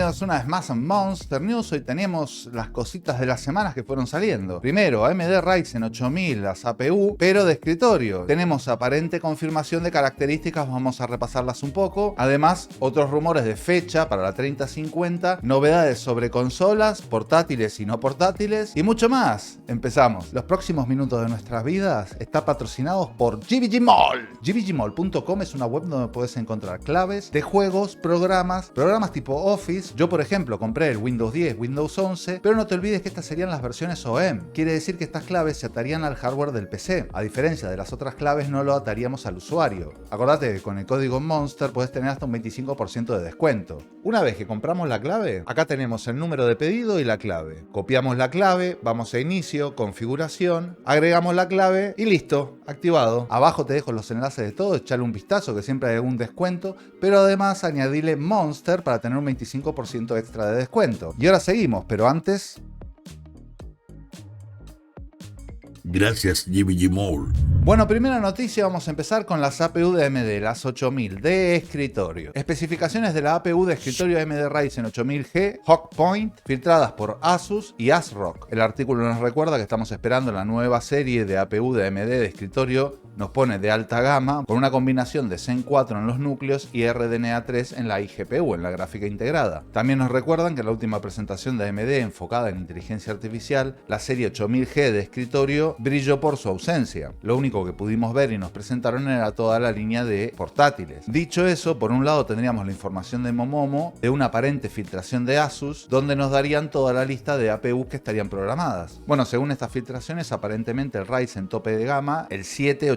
Bienvenidos una vez más a Monster News. Hoy tenemos las cositas de las semanas que fueron saliendo. Primero, AMD Ryzen 8000, las APU, pero de escritorio. Tenemos aparente confirmación de características, vamos a repasarlas un poco. Además, otros rumores de fecha para la 3050, novedades sobre consolas, portátiles y no portátiles, y mucho más. Empezamos. Los próximos minutos de nuestras vidas están patrocinados por GVG Mall. GVGMall.com es una web donde puedes encontrar claves de juegos, programas tipo Office. Yo, por ejemplo, compré el Windows 10, Windows 11, pero no te olvides que estas serían las versiones OEM. Quiere decir que estas claves se atarían al hardware del PC. A diferencia de las otras claves, no lo ataríamos al usuario. Acordate que con el código Monster puedes tener hasta un 25% de descuento. Una vez que compramos la clave, acá tenemos el número de pedido y la clave. Copiamos la clave, vamos a inicio, configuración, agregamos la clave y listo, activado. Abajo te dejo los enlaces de todo, echale un vistazo que siempre hay algún descuento, pero además añadile Monster para tener un 25% extra de descuento. Y ahora seguimos, pero antes... Gracias, GVG Mall. Bueno, primera noticia, vamos a empezar con las APU de AMD, las 8000 de escritorio. Especificaciones de la APU de escritorio AMD Ryzen 8000G Hawk Point, filtradas por Asus y ASRock. El artículo nos recuerda que estamos esperando la nueva serie de APU de AMD de escritorio, nos pone de alta gama, con una combinación de Zen 4 en los núcleos y RDNA 3 en la iGPU, en la gráfica integrada. También nos recuerdan que en la última presentación de AMD enfocada en inteligencia artificial, la serie 8000G de escritorio brilló por su ausencia. Lo único que pudimos ver y nos presentaron era toda la línea de portátiles. Dicho eso, por un lado tendríamos la información de Momomo de una aparente filtración de Asus, donde nos darían toda la lista de APUs que estarían programadas. Bueno, según estas filtraciones, aparentemente el Ryzen tope de gama, el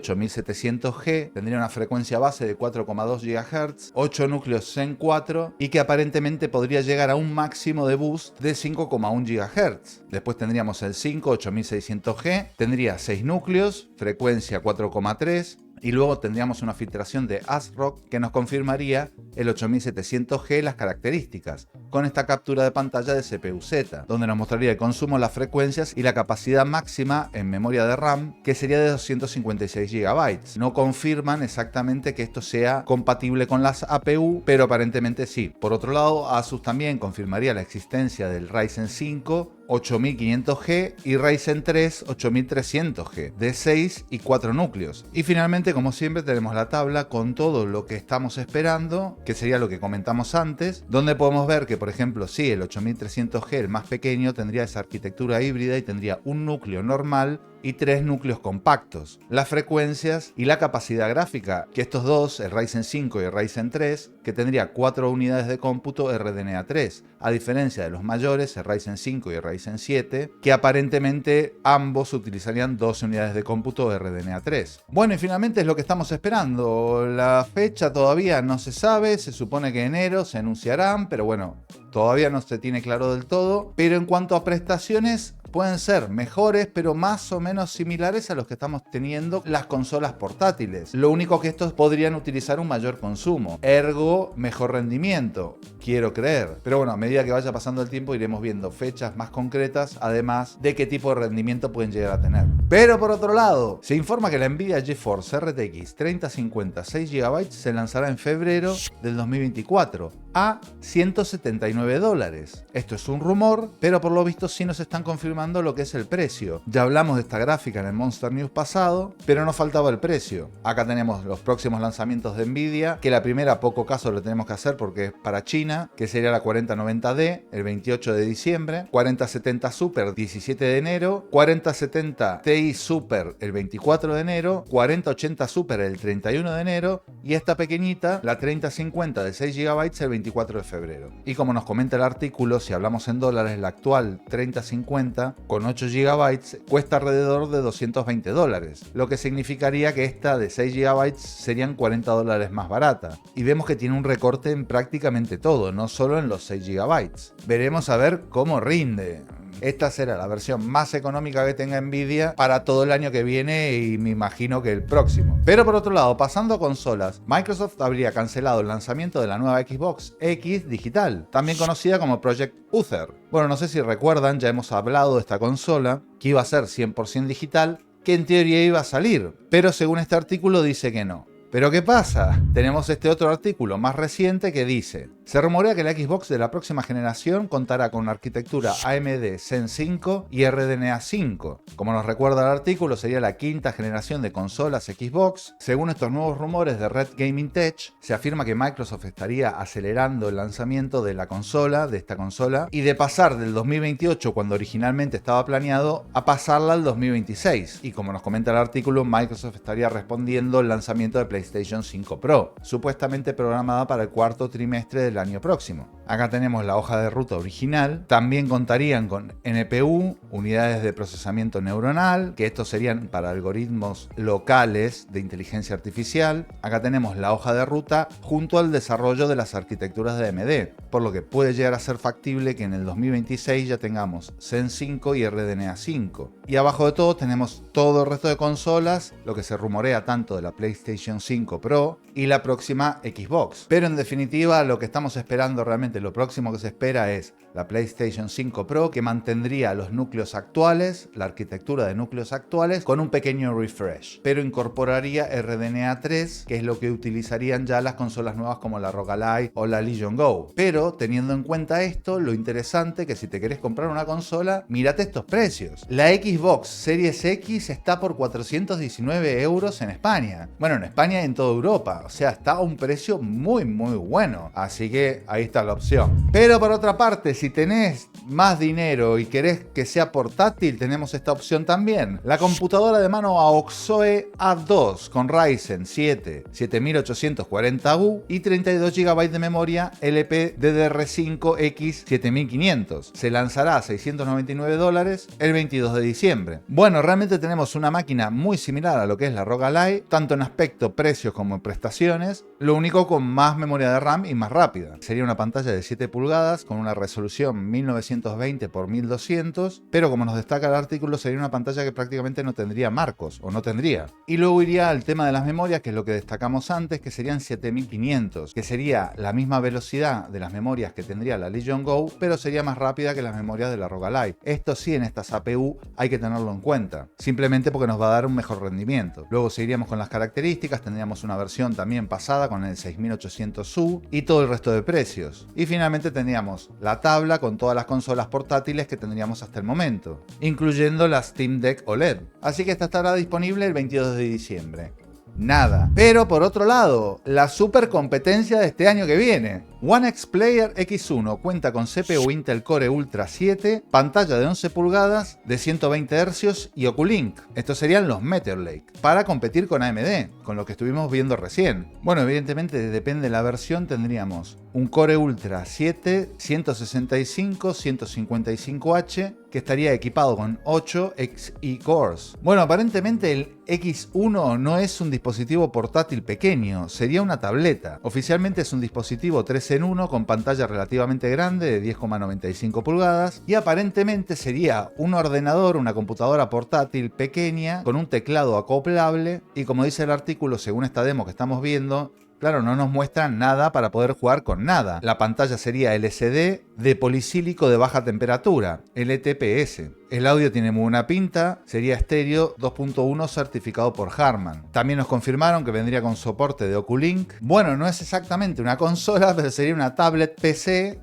8700G, tendría una frecuencia base de 4,2 GHz, 8 núcleos Zen 4 y que aparentemente podría llegar a un máximo de boost de 5,1 GHz. Después tendríamos el 8600G, tendría 6 núcleos, frecuencia 4,3 y luego tendríamos una filtración de ASRock que nos confirmaría el 8700G las características, con esta captura de pantalla de CPU-Z, donde nos mostraría el consumo, las frecuencias y la capacidad máxima en memoria de RAM, que sería de 256 GB. No confirman exactamente que esto sea compatible con las APU, pero aparentemente sí. Por otro lado, Asus también confirmaría la existencia del Ryzen 5 8500G y Ryzen 3 8300G de 6 y 4 núcleos. Y finalmente, como siempre, tenemos la tabla con todo lo que estamos esperando, que sería lo que comentamos antes, donde podemos ver que, por ejemplo, sí, el 8300G, el más pequeño, tendría esa arquitectura híbrida y tendría un núcleo normal y 3 núcleos compactos, las frecuencias y la capacidad gráfica, que estos dos, el Ryzen 5 y el Ryzen 3, que tendría 4 unidades de cómputo RDNA 3, a diferencia de los mayores, el Ryzen 5 y el Ryzen 7, que aparentemente ambos utilizarían 12 unidades de cómputo RDNA 3. Bueno, y finalmente es lo que estamos esperando. La fecha todavía no se sabe, se supone que enero se anunciarán, pero bueno, todavía no se tiene claro del todo. Pero en cuanto a prestaciones, pueden ser mejores, pero más o menos similares a los que estamos teniendo las consolas portátiles. Lo único que estos podrían utilizar un mayor consumo, ergo mejor rendimiento, quiero creer. Pero bueno, a medida que vaya pasando el tiempo iremos viendo fechas más concretas, además de qué tipo de rendimiento pueden llegar a tener. Pero por otro lado, se informa que la Nvidia GeForce RTX 3050 6 GB se lanzará en febrero del 2024 a $179. Esto es un rumor, pero por lo visto sí nos están confirmando lo que es el precio. Ya hablamos de esta gráfica en el Monster News pasado, pero nos faltaba el precio. Acá tenemos los próximos lanzamientos de Nvidia, que la primera poco caso le tenemos que hacer porque es para China, que sería la 4090D el 28 de diciembre, 4070 Super 17 de enero, 4070 Ti Super el 24 de enero, 4080 Super el 31 de enero y esta pequeñita, la 3050 de 6 GB el 24 de febrero. Y como nos comenta el artículo, si hablamos en dólares, la actual 3050 con 8 GB cuesta alrededor de $220, lo que significaría que esta de 6 GB serían $40 más barata. Y vemos que tiene un recorte en prácticamente todo, no solo en los 6 GB. Veremos a ver cómo rinde. Esta será la versión más económica que tenga Nvidia para todo el año que viene y me imagino que el próximo. Pero por otro lado, pasando a consolas, Microsoft habría cancelado el lanzamiento de la nueva Xbox X digital, también conocida como Project Uther. Bueno, no sé si recuerdan, ya hemos hablado de esta consola, que iba a ser 100% digital, que en teoría iba a salir, pero según este artículo dice que no. ¿Pero qué pasa? Tenemos este otro artículo más reciente que dice: Se rumorea que la Xbox de la próxima generación contará con una arquitectura AMD Zen 5 y RDNA 5. Como nos recuerda el artículo, sería la quinta generación de consolas Xbox. Según estos nuevos rumores de Red Gaming Tech, se afirma que Microsoft estaría acelerando el lanzamiento de esta consola, y de pasar del 2028, cuando originalmente estaba planeado, a pasarla al 2026. Y como nos comenta el artículo, Microsoft estaría respondiendo el lanzamiento de PlayStation 5 Pro, supuestamente programada para el cuarto trimestre del año próximo. Acá tenemos la hoja de ruta original. También contarían con NPU, unidades de procesamiento neuronal, que estos serían para algoritmos locales de inteligencia artificial. Acá tenemos la hoja de ruta junto al desarrollo de las arquitecturas de AMD, por lo que puede llegar a ser factible que en el 2026 ya tengamos Zen 5 y RDNA 5. Y abajo de todo tenemos todo el resto de consolas, lo que se rumorea tanto de la PlayStation 5 Pro y la próxima Xbox. Pero en definitiva, lo que estamos esperando realmente, lo próximo que se espera es la PlayStation 5 Pro, que mantendría los núcleos actuales, la arquitectura de núcleos actuales, con un pequeño refresh, pero incorporaría RDNA 3, que es lo que utilizarían ya las consolas nuevas como la ROG Ally o la Legion Go. Pero teniendo en cuenta esto, lo interesante que si te querés comprar una consola, mírate estos precios. La Xbox Series X está por 419 euros en España. Bueno, en España y en toda Europa. O sea, está a un precio muy bueno. Así que ahí está la opción. Pero por otra parte, si tenés más dinero y querés que sea portátil, tenemos esta opción también. La computadora de mano AOXOE A2 con Ryzen 7 7840U y 32 GB de memoria LPDDR5X 7500. Se lanzará a $699 el 22 de diciembre. Bueno, realmente tenemos una máquina muy similar a lo que es la ROG Ally, tanto en aspecto, precios como en prestaciones, lo único con más memoria de RAM y más rápida. Sería una pantalla de 7 pulgadas con una resolución 1920 x 1200, pero como nos destaca el artículo, sería una pantalla que prácticamente no tendría marcos, o no tendría. Y luego iría al tema de las memorias, que es lo que destacamos antes, que serían 7500, que sería la misma velocidad de las memorias que tendría la Legion Go, pero sería más rápida que las memorias de la ROG Ally. Esto sí, en estas APU hay que tenerlo en cuenta, simplemente porque nos va a dar un mejor rendimiento. Luego seguiríamos con las características, tendríamos una versión también pasada con el 6800U y todo el resto de precios. Y finalmente tendríamos la tabla con todas las consolas portátiles que tendríamos hasta el momento, incluyendo la Steam Deck OLED. Así que esta estará disponible el 22 de diciembre. Nada. Pero por otro lado, la super competencia de este año que viene. One X Player X1 cuenta con CPU Intel Core Ultra 7, pantalla de 11 pulgadas, de 120 Hz y Oculink. Estos serían los Meteor Lake, para competir con AMD, con lo que estuvimos viendo recién. Bueno, evidentemente depende de la versión, tendríamos un Core Ultra 7 165 155H, que estaría equipado con 8 Xe cores. Bueno, aparentemente el X1 no es un dispositivo portátil pequeño, sería una tableta. Oficialmente es un dispositivo 3 en 1 con pantalla relativamente grande de 10,95 pulgadas y aparentemente sería un ordenador, una computadora portátil pequeña con un teclado acoplable y, como dice el artículo, según esta demo que estamos viendo, claro, no nos muestran nada para poder jugar con nada. La pantalla sería LCD de polisílico de baja temperatura, LTPS. El audio tiene muy buena pinta, sería estéreo 2.1 certificado por Harman. También nos confirmaron que vendría con soporte de Oculink. Bueno, no es exactamente una consola, pero sería una tablet PC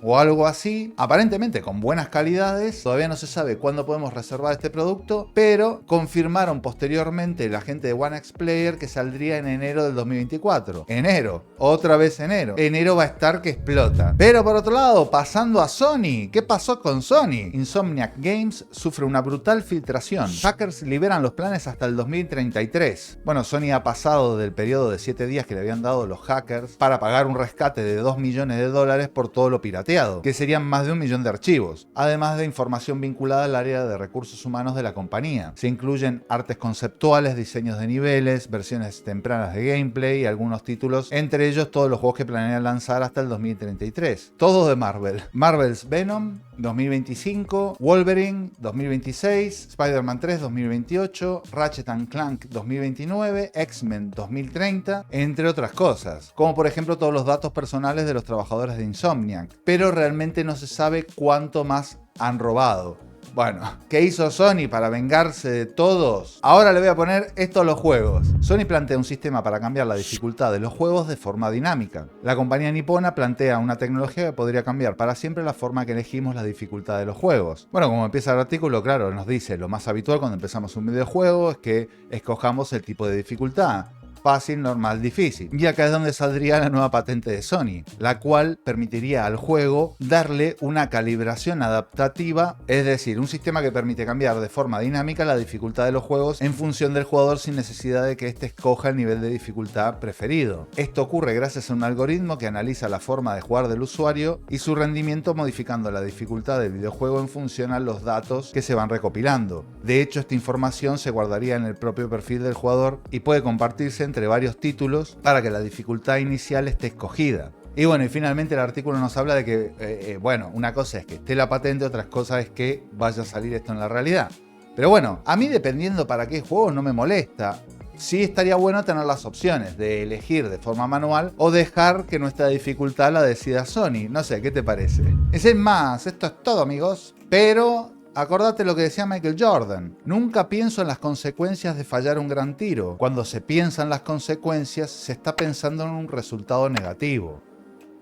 o algo así, aparentemente con buenas calidades. Todavía no se sabe cuándo podemos reservar este producto, pero confirmaron posteriormente la gente de One X Player que saldría en enero del 2024. Enero, otra vez enero. Enero va a estar que explota. Pero por otro lado, pasando a Sony, ¿qué pasó con Sony? Insomniac Games sufre una brutal filtración. Hackers liberan los planes hasta el 2033. Bueno, Sony ha pasado del periodo de 7 días que le habían dado los hackers para pagar un rescate de $2 millones por todo lo pirateado, que serían más de 1 millón de archivos, además de información vinculada al área de recursos humanos de la compañía. Se incluyen artes conceptuales, diseños de niveles, versiones tempranas de gameplay y algunos títulos, entre ellos todos los juegos que planean lanzar hasta el 2033. Todos de Marvel. Marvel's Venom 2025, Wolverine 2026, Spider-Man 3 2028, Ratchet & Clank 2029, X-Men 2030, entre otras cosas, como por ejemplo todos los datos personales de los trabajadores de Insomniac, pero realmente no se sabe cuánto más han robado. Bueno, ¿qué hizo Sony para vengarse de todos? Ahora le voy a poner esto a los juegos. Sony plantea un sistema para cambiar la dificultad de los juegos de forma dinámica. La compañía nipona plantea una tecnología que podría cambiar para siempre la forma que elegimos la dificultad de los juegos. Bueno, como empieza el artículo, claro, nos dice lo más habitual cuando empezamos un videojuego es que escojamos el tipo de dificultad. Fácil, normal, difícil. Y acá es donde saldría la nueva patente de Sony, la cual permitiría al juego darle una calibración adaptativa, es decir, un sistema que permite cambiar de forma dinámica la dificultad de los juegos en función del jugador sin necesidad de que éste escoja el nivel de dificultad preferido. Esto ocurre gracias a un algoritmo que analiza la forma de jugar del usuario y su rendimiento modificando la dificultad del videojuego en función a los datos que se van recopilando. De hecho, esta información se guardaría en el propio perfil del jugador y puede compartirse entre varios títulos para que la dificultad inicial esté escogida. Y bueno, y finalmente el artículo nos habla de que, bueno, una cosa es que esté la patente, otra cosa es que vaya a salir esto en la realidad. Pero bueno, a mí dependiendo para qué juego no me molesta. Sí estaría bueno tener las opciones de elegir de forma manual o dejar que nuestra dificultad la decida Sony. No sé, ¿qué te parece? Es más, esto es todo, amigos. Pero acordate lo que decía Michael Jordan. Nunca pienso en las consecuencias de fallar un gran tiro. Cuando se piensa en las consecuencias, se está pensando en un resultado negativo.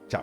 Chao.